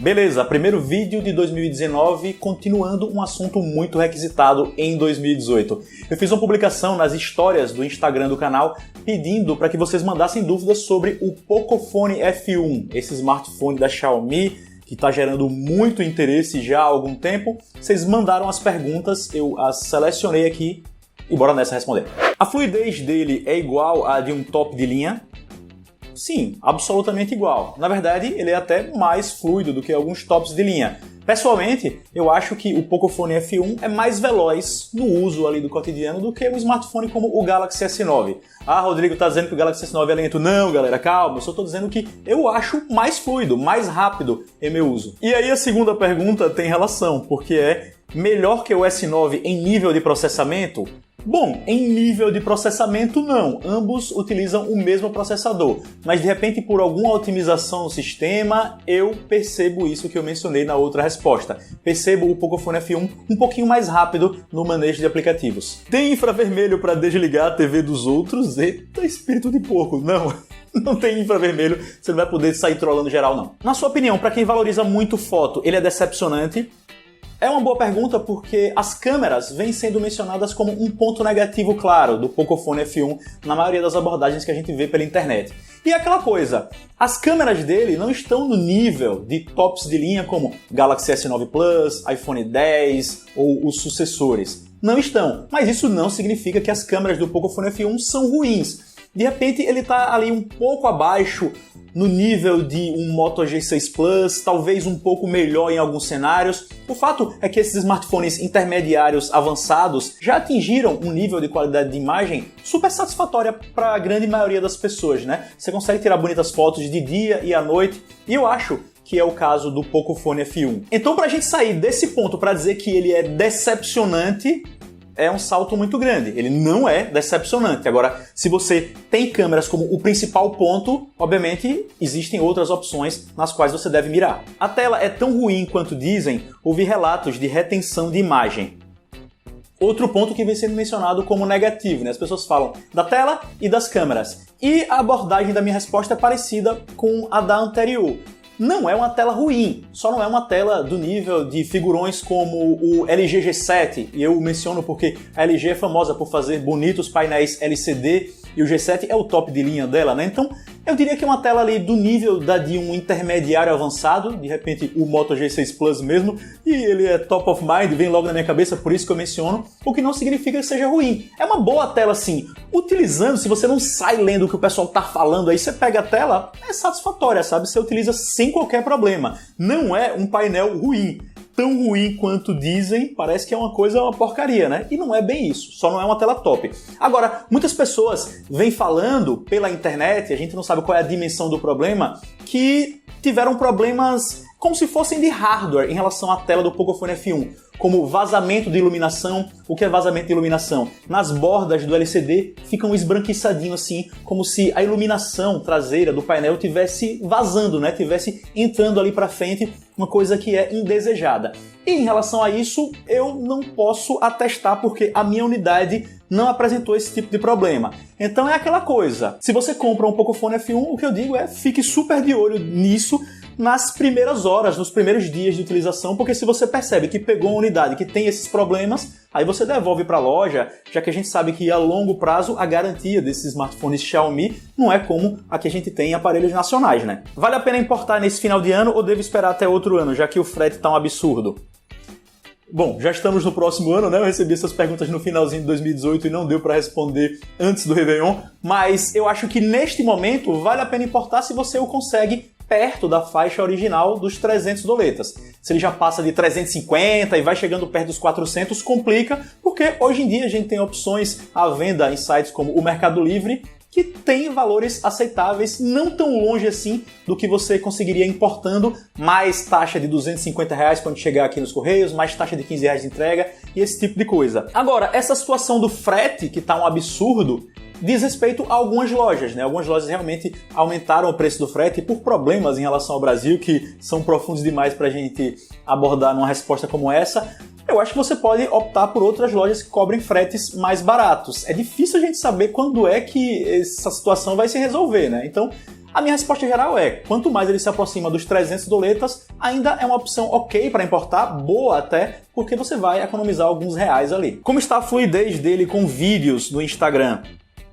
Beleza, primeiro vídeo de 2019, continuando um assunto muito requisitado em 2018. Eu fiz uma publicação nas histórias do Instagram do canal pedindo para que vocês mandassem dúvidas sobre o Pocophone F1, esse smartphone da Xiaomi que está gerando muito interesse já há algum tempo. Vocês mandaram as perguntas, eu as selecionei aqui e bora nessa responder. A fluidez dele é igual à de um top de linha? Sim, absolutamente igual. Na verdade, ele é até mais fluido do que alguns tops de linha. Pessoalmente, eu acho que o Pocophone F1 é mais veloz no uso ali do cotidiano do que um smartphone como o Galaxy S9. Ah, Rodrigo tá dizendo que o Galaxy S9 é lento. Não, galera, calma, eu só tô dizendo que eu acho mais fluido, mais rápido em meu uso. E aí a segunda pergunta tem relação, porque é melhor que o S9 em nível de processamento? Bom, em nível de processamento não, ambos utilizam o mesmo processador, mas de repente por alguma otimização no sistema eu percebo isso que eu mencionei na outra resposta. Percebo o Pocophone F1 um pouquinho mais rápido no manejo de aplicativos. Tem infravermelho para desligar a TV dos outros? Eita, espírito de porco, não. Não tem infravermelho, você não vai poder sair trollando geral não. Na sua opinião, para quem valoriza muito foto, ele é decepcionante? É uma boa pergunta porque as câmeras vêm sendo mencionadas como um ponto negativo claro do Pocophone F1 na maioria das abordagens que a gente vê pela internet. E é aquela coisa, as câmeras dele não estão no nível de tops de linha como Galaxy S9 Plus, iPhone X ou os sucessores. Não estão, mas isso não significa que as câmeras do Pocophone F1 são ruins. De repente ele está ali um pouco abaixo no nível de um Moto G6 Plus, talvez um pouco melhor em alguns cenários. O fato é que esses smartphones intermediários avançados já atingiram um nível de qualidade de imagem super satisfatória para a grande maioria das pessoas, né? Você consegue tirar bonitas fotos de dia e à noite, e eu acho que é o caso do Pocophone F1. Então, para a gente sair desse ponto para dizer que ele é decepcionante, é um salto muito grande. Ele não é decepcionante. Agora, se você tem câmeras como o principal ponto, obviamente existem outras opções nas quais você deve mirar. A tela é tão ruim quanto dizem, ouvi relatos de retenção de imagem. Outro ponto que vem sendo mencionado como negativo, né? As pessoas falam da tela e das câmeras. E a abordagem da minha resposta é parecida com a da anterior. Não é uma tela ruim, só não é uma tela do nível de figurões como o LG G7, e eu menciono porque a LG é famosa por fazer bonitos painéis LCD e o G7 é o top de linha dela, né? Então eu diria que é uma tela ali do nível da de um intermediário avançado, de repente o Moto G6 Plus mesmo, e ele é top of mind, vem logo na minha cabeça, por isso que eu menciono, o que não significa que seja ruim. É uma boa tela sim, utilizando, se você não sai lendo o que o pessoal tá falando aí, você pega a tela, é satisfatória, sabe? Você utiliza sem qualquer problema. Não é um painel ruim. Tão ruim quanto dizem, parece que é uma porcaria, né? E não é bem isso, só não é uma tela top. Agora, muitas pessoas vêm falando pela internet, a gente não sabe qual é a dimensão do problema, que tiveram problemas como se fossem de hardware em relação à tela do Pocophone F1, como vazamento de iluminação. O que é vazamento de iluminação? Nas bordas do LCD ficam esbranquiçadinhos assim, como se a iluminação traseira do painel tivesse vazando, né? Tivesse entrando ali para frente, uma coisa que é indesejada. E em relação a isso, eu não posso atestar porque a minha unidade não apresentou esse tipo de problema. Então é aquela coisa, se você compra um Pocophone F1, o que eu digo é fique super de olho nisso nas primeiras horas, nos primeiros dias de utilização, porque se você percebe que pegou uma unidade que tem esses problemas, aí você devolve para a loja, já que a gente sabe que a longo prazo a garantia desses smartphones Xiaomi não é como a que a gente tem em aparelhos nacionais, né? Vale a pena importar nesse final de ano ou devo esperar até outro ano, já que o frete tá um absurdo? Bom, já estamos no próximo ano, né? Eu recebi essas perguntas no finalzinho de 2018 e não deu para responder antes do Réveillon, mas eu acho que neste momento vale a pena importar se você o consegue perto da faixa original dos 300 doletas. Se ele já passa de 350 e vai chegando perto dos 400, complica, porque hoje em dia a gente tem opções à venda em sites como o Mercado Livre, que tem valores aceitáveis, não tão longe assim do que você conseguiria importando, mais taxa de R$250 quando chegar aqui nos Correios, mais taxa de R$15 de entrega e esse tipo de coisa. Agora, essa situação do frete, que tá um absurdo, diz respeito a algumas lojas, né? Algumas lojas realmente aumentaram o preço do frete por problemas em relação ao Brasil, que são profundos demais para a gente abordar numa resposta como essa. Eu acho que você pode optar por outras lojas que cobrem fretes mais baratos. É difícil a gente saber quando é que essa situação vai se resolver, né? Então, A minha resposta geral é, quanto mais ele se aproxima dos 300 doletas, ainda é uma opção ok para importar, boa até, porque você vai economizar alguns reais ali. Como está a fluidez dele com vídeos no Instagram?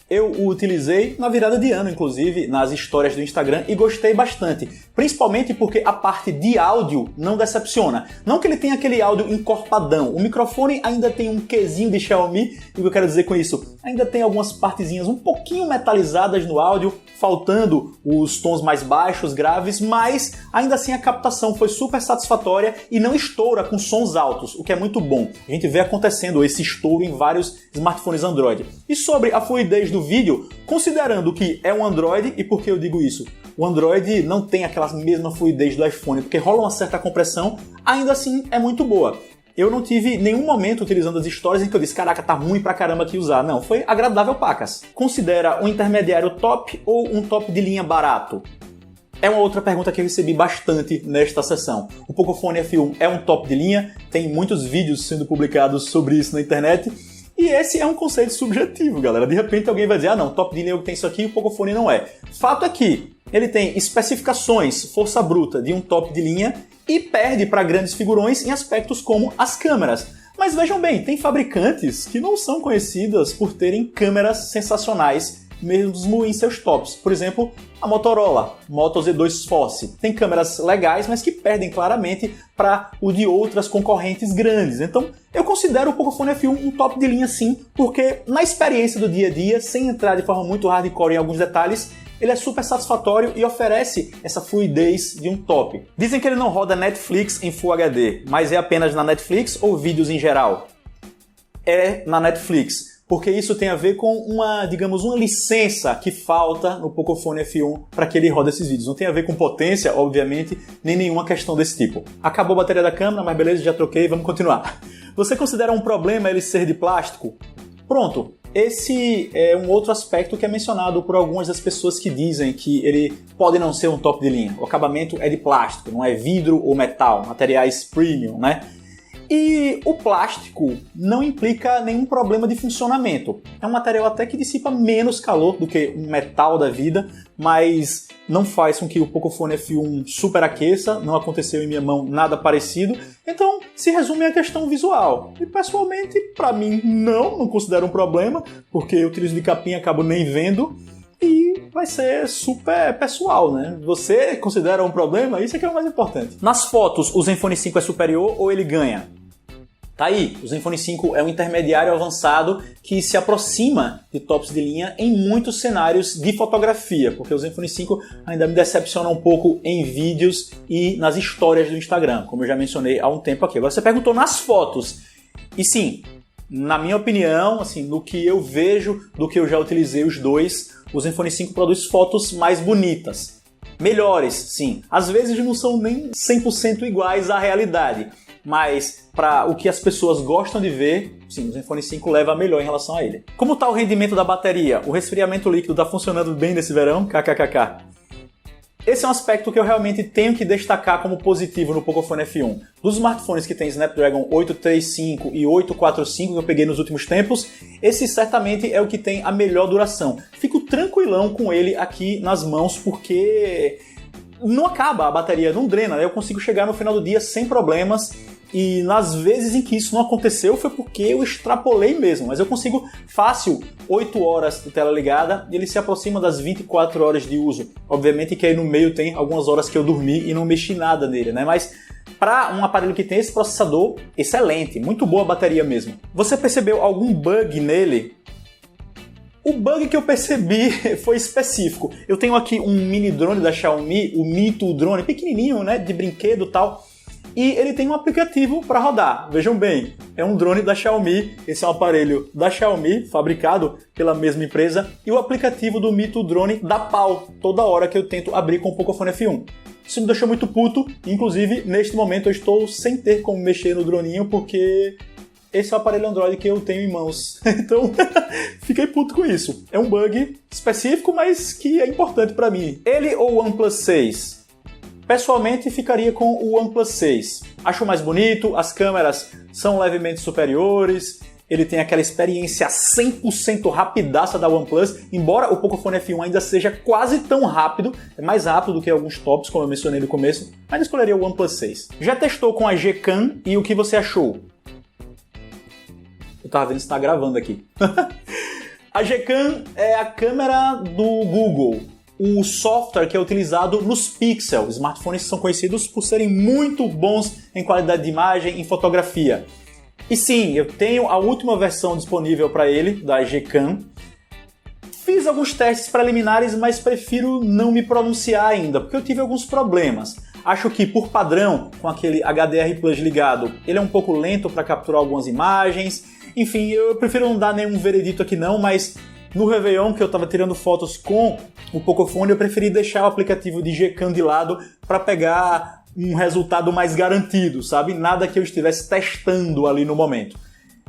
Eu o utilizei na virada de ano, inclusive, nas histórias do Instagram, e gostei bastante. Principalmente porque a parte de áudio não decepciona. Não que ele tenha aquele áudio encorpadão. O microfone ainda tem um quezinho de Xiaomi, e o que eu quero dizer com isso? Ainda tem algumas partezinhas um pouquinho metalizadas no áudio, faltando os tons mais baixos, graves, mas ainda assim a captação foi super satisfatória e não estoura com sons altos, o que é muito bom. A gente vê acontecendo esse estouro em vários smartphones Android. E sobre a fluidez do vídeo, considerando que é um Android, e por que eu digo isso? O Android não tem aquela mesma fluidez do iPhone, porque rola uma certa compressão, ainda assim é muito boa. Eu não tive nenhum momento utilizando as histórias em que eu disse, caraca, tá ruim pra caramba aqui usar. Não, foi agradável pacas. Considera um intermediário top ou um top de linha barato? É uma outra pergunta que eu recebi bastante nesta sessão. O Pocophone F1 é um top de linha, tem muitos vídeos sendo publicados sobre isso na internet, e esse é um conceito subjetivo, galera. De repente alguém vai dizer, ah não, top de linha é o que tem isso aqui e o Pocophone não é. Fato é que ele tem especificações, força bruta de um top de linha e perde para grandes figurões em aspectos como as câmeras. Mas vejam bem, tem fabricantes que não são conhecidas por terem câmeras sensacionais mesmo em seus tops. Por exemplo, a Motorola, Moto Z2 Force. Tem câmeras legais, mas que perdem claramente para o de outras concorrentes grandes. Então, eu considero o Pocophone F1 um top de linha sim, porque na experiência do dia a dia, sem entrar de forma muito hardcore em alguns detalhes, ele é super satisfatório e oferece essa fluidez de um top. Dizem que ele não roda Netflix em Full HD, mas é apenas na Netflix ou vídeos em geral? É na Netflix, porque isso tem a ver com uma licença que falta no Pocophone F1 para que ele rode esses vídeos. Não tem a ver com potência, obviamente, nem nenhuma questão desse tipo. Acabou a bateria da câmera, mas beleza, já troquei, vamos continuar. Você considera um problema ele ser de plástico? Pronto. Esse é um outro aspecto que é mencionado por algumas das pessoas que dizem que ele pode não ser um top de linha. O acabamento é de plástico, não é vidro ou metal, materiais premium, né? E o plástico não implica nenhum problema de funcionamento. É um material até que dissipa menos calor do que um metal da vida, mas não faz com que o Pocophone F1 superaqueça, não aconteceu em minha mão nada parecido, então se resume à questão visual. E pessoalmente, para mim, não considero um problema, porque eu utilizo de capinha e acabo nem vendo, e vai ser super pessoal, né? Você considera um problema? Isso é que é o mais importante. Nas fotos, o Zenfone 5 é superior ou ele ganha? Tá aí, o Zenfone 5 é um intermediário avançado que se aproxima de tops de linha em muitos cenários de fotografia, porque o Zenfone 5 ainda me decepciona um pouco em vídeos e nas histórias do Instagram, como eu já mencionei há um tempo aqui. Agora você perguntou nas fotos, e sim, na minha opinião, assim, no que eu vejo, do que eu já utilizei os dois, o Zenfone 5 produz fotos mais bonitas. Melhores, sim. Às vezes não são nem 100% iguais à realidade, mas para o que as pessoas gostam de ver, sim, o Zenfone 5 leva a melhor em relação a ele. Como está o rendimento da bateria? O resfriamento líquido está funcionando bem nesse verão? KKKK. Esse é um aspecto que eu realmente tenho que destacar como positivo no Pocophone F1. Dos smartphones que tem Snapdragon 835 e 845 que eu peguei nos últimos tempos, esse certamente é o que tem a melhor duração. Fico tranquilão com ele aqui nas mãos porque não acaba a bateria, não drena, né? Eu consigo chegar no final do dia sem problemas. E nas vezes em que isso não aconteceu foi porque eu extrapolei mesmo, mas eu consigo fácil 8 horas de tela ligada e ele se aproxima das 24 horas de uso. Obviamente que aí no meio tem algumas horas que eu dormi e não mexi nada nele, né? Mas para um aparelho que tem esse processador, excelente, muito boa a bateria mesmo. Você percebeu algum bug nele? O bug que eu percebi foi específico. Eu tenho aqui um mini drone da Xiaomi, o Mi 2 Drone, pequenininho, né, de brinquedo e tal. E ele tem um aplicativo para rodar. Vejam bem, é um drone da Xiaomi. Esse é um aparelho da Xiaomi, fabricado pela mesma empresa. E o aplicativo do Mi 2 Drone dá pau toda hora que eu tento abrir com o Pocophone F1. Isso me deixou muito puto. Inclusive, neste momento eu estou sem ter como mexer no droninho, porque esse é o aparelho Android que eu tenho em mãos. Então, fiquei puto com isso. É um bug específico, mas que é importante para mim. Ele ou o OnePlus 6? Pessoalmente, ficaria com o OnePlus 6. Acho mais bonito, as câmeras são levemente superiores ele tem aquela experiência 100% rapidaça da OnePlus, embora o Pocophone F1 ainda seja quase tão rápido, é mais rápido do que alguns tops, como eu mencionei no começo, mas eu escolheria o OnePlus 6. Já testou com a Gcam e o que você achou? Eu tava vendo se tá gravando aqui. A Gcam é a câmera do Google, o software que é utilizado nos Pixel, smartphones que são conhecidos por serem muito bons em qualidade de imagem, em fotografia. E sim, eu tenho a última versão disponível para ele, da Gcam. Fiz alguns testes preliminares, mas prefiro não me pronunciar ainda, porque eu tive alguns problemas. Acho que, por padrão, com aquele HDR Plus ligado, ele é um pouco lento para capturar algumas imagens. Enfim, eu prefiro não dar nenhum veredito aqui não, mas no Réveillon, que eu estava tirando fotos com o Pocophone, eu preferi deixar o aplicativo de Gcam de lado para pegar um resultado mais garantido, sabe? Nada que eu estivesse testando ali no momento.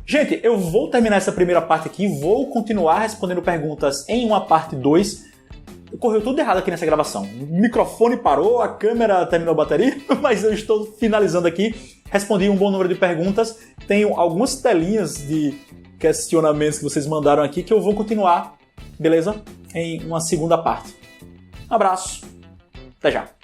Gente, eu vou terminar essa primeira parte aqui, vou continuar respondendo perguntas em uma parte 2. Correu tudo errado aqui nessa gravação. O microfone parou, a câmera terminou a bateria, mas eu estou finalizando aqui. Respondi um bom número de perguntas. Tenho algumas telinhas de questionamentos que vocês mandaram aqui que eu vou continuar, beleza? Em uma segunda parte. Um abraço. Até já.